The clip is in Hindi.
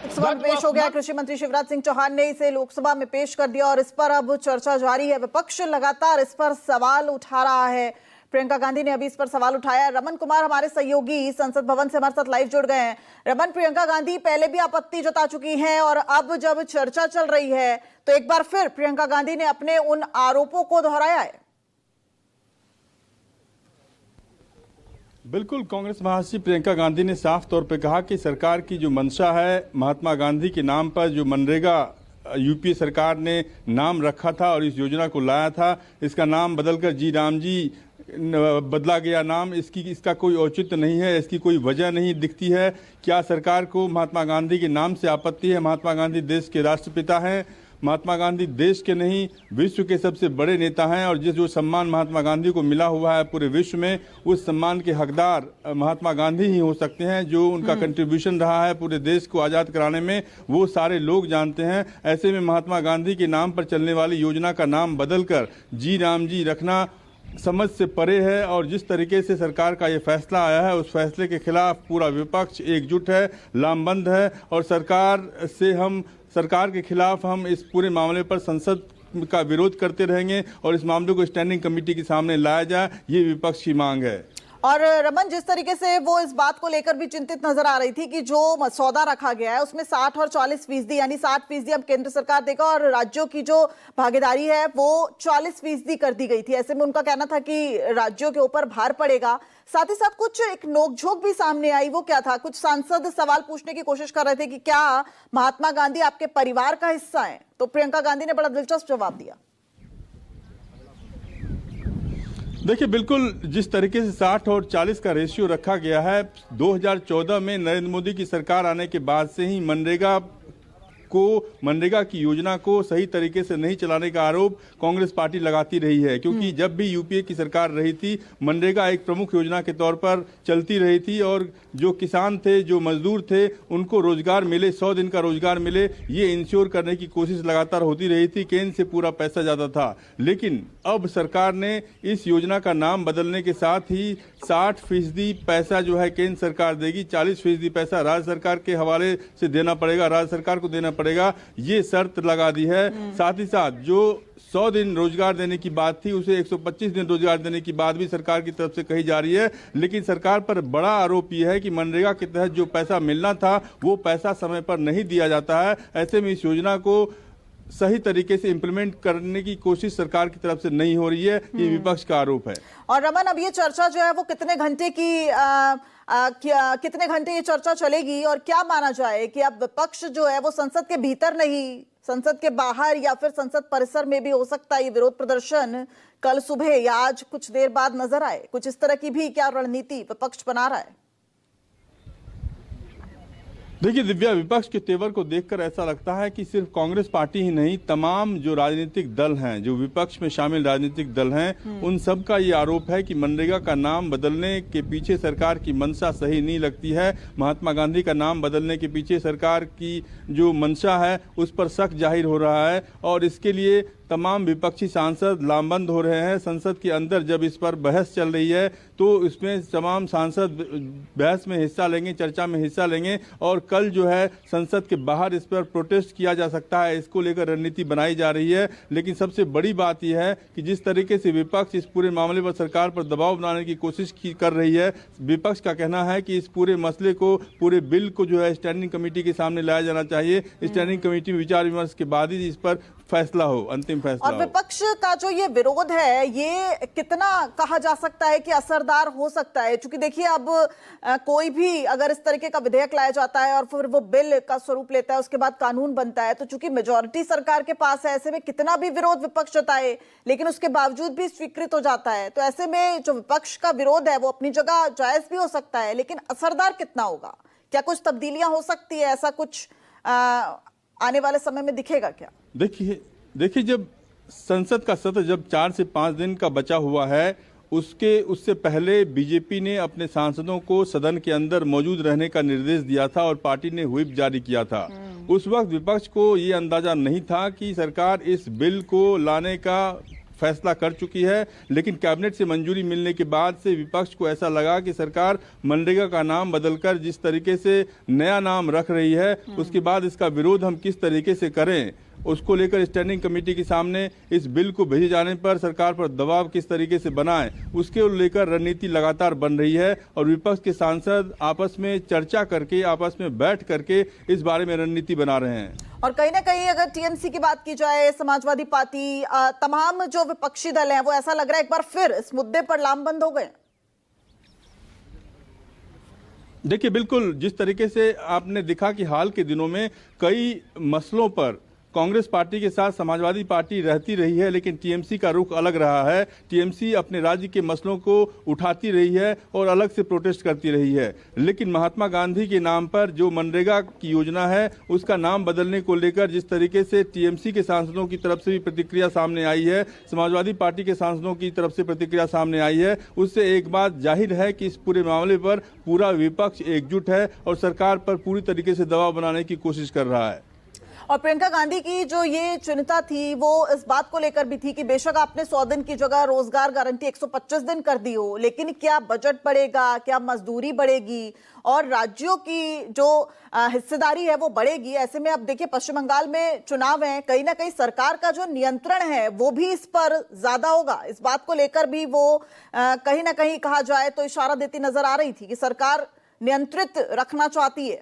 लोकसभा में पेश हो गया। कृषि मंत्री शिवराज सिंह चौहान ने इसे लोकसभा में पेश कर दिया और इस पर अब चर्चा जारी है। विपक्ष लगातार इस पर सवाल उठा रहा है। प्रियंका गांधी ने अभी इस पर सवाल उठाया। रमन कुमार हमारे सहयोगी संसद भवन से हमारे साथ लाइव जुड़ गए हैं। रमन, प्रियंका गांधी पहले भी आपत्ति जता चुकी हैं और अब जब चर्चा चल रही है तो एक बार फिर प्रियंका गांधी ने अपने उन आरोपों को दोहराया है। बिल्कुल, कांग्रेस महासचिव प्रियंका गांधी ने साफ तौर पर कहा कि सरकार की जो मंशा है, महात्मा गांधी के नाम पर जो मनरेगा यूपीए सरकार ने नाम रखा था और इस योजना को लाया था, इसका नाम बदलकर जी राम जी बदला गया नाम, इसका कोई औचित्य नहीं है, इसकी कोई वजह नहीं दिखती है। क्या सरकार को महात्मा गांधी के नाम से आपत्ति है? महात्मा गांधी देश के राष्ट्रपिता हैं। महात्मा गांधी देश के नहीं विश्व के सबसे बड़े नेता हैं और जो सम्मान महात्मा गांधी को मिला हुआ है पूरे विश्व में, उस सम्मान के हकदार महात्मा गांधी ही हो सकते हैं। जो उनका कंट्रीब्यूशन रहा है पूरे देश को आज़ाद कराने में, वो सारे लोग जानते हैं। ऐसे में महात्मा गांधी के नाम पर चलने वाली योजना का नाम बदलकर जी राम जी रखना समझ से परे है। और जिस तरीके से सरकार का ये फैसला आया है, उस फैसले के खिलाफ पूरा विपक्ष एकजुट है, लामबंद है और सरकार के खिलाफ हम इस पूरे मामले पर संसद का विरोध करते रहेंगे और इस मामले को स्टैंडिंग कमेटी के सामने लाया जाए, ये विपक्ष की मांग है। और रमन, जिस तरीके से वो इस बात को लेकर भी चिंतित नजर आ रही थी कि जो मसौदा रखा गया है उसमें 60 और 40% यानी 60% अब केंद्र सरकार देगा और राज्यों की जो भागीदारी है वो 40% कर दी गई थी। ऐसे में उनका कहना था कि राज्यों के ऊपर भार पड़ेगा। साथ ही साथ कुछ एक नोकझोंक भी सामने आई। वो क्या था? कुछ सांसद सवाल पूछने की कोशिश कर रहे थे कि क्या महात्मा गांधी आपके परिवार का हिस्सा है? तो प्रियंका गांधी ने बड़ा दिलचस्प जवाब दिया। देखिए, बिल्कुल जिस तरीके से 60 और 40 का रेशियो रखा गया है, 2014 में नरेंद्र मोदी की सरकार आने के बाद से ही मनरेगा की योजना को सही तरीके से नहीं चलाने का आरोप कांग्रेस पार्टी लगाती रही है। क्योंकि जब भी यूपीए की सरकार रही थी, मनरेगा एक प्रमुख योजना के तौर पर चलती रही थी और जो किसान थे, जो मजदूर थे, उनको रोजगार मिले, 100 दिन का रोजगार मिले, ये इंश्योर करने की कोशिश लगातार होती रही थी। केंद्र से पूरा पैसा जाता था। लेकिन अब सरकार ने इस योजना का नाम बदलने के साथ ही 60% पैसा जो है केंद्र सरकार देगी, 40% पैसा राज्य सरकार के हवाले से देना पड़ेगा, राज्य सरकार को देना पड़ेगा, ये शर्त लगा दी है। साथ ही साथ जो 100 दिन रोजगार देने की बात थी, उसे 125 दिन रोजगार देने की बात भी सरकार की तरफ से कही जा रही है। लेकिन सरकार पर बड़ा आरोप यह है कि मनरेगा के तहत जो पैसा मिलना था वो पैसा समय पर नहीं दिया जाता है। ऐसे में इस योजना को सही तरीके से इंप्लीमेंट करने की कोशिश सरकार की तरफ से नहीं हो रही है, ये विपक्ष का आरोप है। और रमन, अब ये चर्चा जो है वो कितने घंटे ये चर्चा चलेगी और क्या माना जाए कि अब विपक्ष जो है वो संसद के भीतर नहीं, संसद के बाहर या फिर संसद परिसर में भी हो सकता है ये विरोध प्रदर्शन कल सुबह या आज कुछ देर बाद नजर आए? कुछ इस तरह की भी क्या रणनीति विपक्ष बना रहा है? देखिए दिव्या, विपक्ष के तेवर को देखकर ऐसा लगता है कि सिर्फ कांग्रेस पार्टी ही नहीं, तमाम जो राजनीतिक दल हैं, जो विपक्ष में शामिल राजनीतिक दल हैं, उन सब का ये आरोप है कि मनरेगा का नाम बदलने के पीछे सरकार की मंशा सही नहीं लगती है। महात्मा गांधी का नाम बदलने के पीछे सरकार की जो मंशा है उस पर शक जाहिर हो रहा है और इसके लिए तमाम विपक्षी सांसद लामबंद हो रहे हैं। संसद के अंदर जब इस पर बहस चल रही है तो इसमें तमाम सांसद बहस में हिस्सा लेंगे, चर्चा में हिस्सा लेंगे और कल जो है संसद के बाहर इस पर प्रोटेस्ट किया जा सकता है। इसको लेकर रणनीति बनाई जा रही है। लेकिन सबसे बड़ी बात यह है कि जिस तरीके से विपक्ष इस पूरे मामले पर सरकार पर दबाव बनाने की कोशिश कर रही है, विपक्ष का कहना है कि इस पूरे मसले को, पूरे बिल को जो है स्टैंडिंग कमेटी के सामने लाया जाना चाहिए। स्टैंडिंग कमेटी में विचार विमर्श के बाद ही इस पर फैसला हो, अंतिम फैसला और विपक्ष का जो ये विरोध है ये कितना कहा जा सकता है कि असरदार हो सकता है? क्योंकि देखिए अब कोई भी अगर इस तरीके का विधेयक लाया जाता है और फिर वो बिल का स्वरूप लेता है, उसके बाद कानून बनता है, तो चूंकि मेजोरिटी सरकार के पास है, ऐसे में कितना भी विरोध विपक्ष जताए लेकिन उसके बावजूद भी स्वीकृत हो जाता है। तो ऐसे में जो विपक्ष का विरोध है वो अपनी जगह जायज भी हो सकता है, लेकिन असरदार कितना होगा? क्या कुछ तब्दीलियां हो सकती है? ऐसा कुछ आने वाले समय में दिखेगा क्या? देखिए जब संसद का सत्र जब 4 से 5 दिन का बचा हुआ है, उससे पहले बीजेपी ने अपने सांसदों को सदन के अंदर मौजूद रहने का निर्देश दिया था और पार्टी ने व्हिप जारी किया था। उस वक्त विपक्ष को ये अंदाजा नहीं था कि सरकार इस बिल को लाने का फैसला कर चुकी है, लेकिन कैबिनेट से मंजूरी मिलने के बाद से विपक्ष को ऐसा लगा कि सरकार मनरेगा का नाम बदलकर जिस तरीके से नया नाम रख रही है, उसके बाद इसका विरोध हम किस तरीके से करें, उसको लेकर स्टैंडिंग कमेटी के सामने इस बिल को भेजे जाने पर सरकार पर दबाव किस तरीके से बनाएं, उसके लेकर रणनीति लगातार बन रही है और विपक्ष के सांसद आपस में चर्चा करके, आपस में बैठ करके इस बारे में रणनीति बना रहे हैं। और कहीं ना कहीं अगर टीएमसी की बात की जाए, समाजवादी पार्टी, तमाम जो विपक्षी दल हैं, वो ऐसा लग रहा है एक बार फिर इस मुद्दे पर लामबंद हो गए। देखिए, बिल्कुल जिस तरीके से आपने देखा कि हाल के दिनों में कई मसलों पर कांग्रेस पार्टी के साथ समाजवादी पार्टी रहती रही है, लेकिन टीएमसी का रुख अलग रहा है। टीएमसी अपने राज्य के मसलों को उठाती रही है और अलग से प्रोटेस्ट करती रही है, लेकिन महात्मा गांधी के नाम पर जो मनरेगा की योजना है उसका नाम बदलने को लेकर जिस तरीके से टीएमसी के सांसदों की तरफ से भी प्रतिक्रिया सामने आई है, समाजवादी पार्टी के सांसदों की तरफ से प्रतिक्रिया सामने आई है, उससे एक बात जाहिर है कि इस पूरे मामले पर पूरा विपक्ष एकजुट है और सरकार पर पूरी तरीके से दबाव बनाने की कोशिश कर रहा है। और प्रियंका गांधी की जो ये चिंता थी वो इस बात को लेकर भी थी कि बेशक आपने 100 दिन की जगह रोजगार गारंटी 125 दिन कर दी हो, लेकिन क्या बजट बढ़ेगा, क्या मजदूरी बढ़ेगी और राज्यों की जो हिस्सेदारी है वो बढ़ेगी। ऐसे में अब देखिए पश्चिम बंगाल में चुनाव है, कहीं ना कहीं सरकार का जो नियंत्रण है वो भी इस पर ज्यादा होगा। इस बात को लेकर भी वो कहीं ना कहीं कहा जाए तो इशारा देती नजर आ रही थी कि सरकार नियंत्रित रखना चाहती है।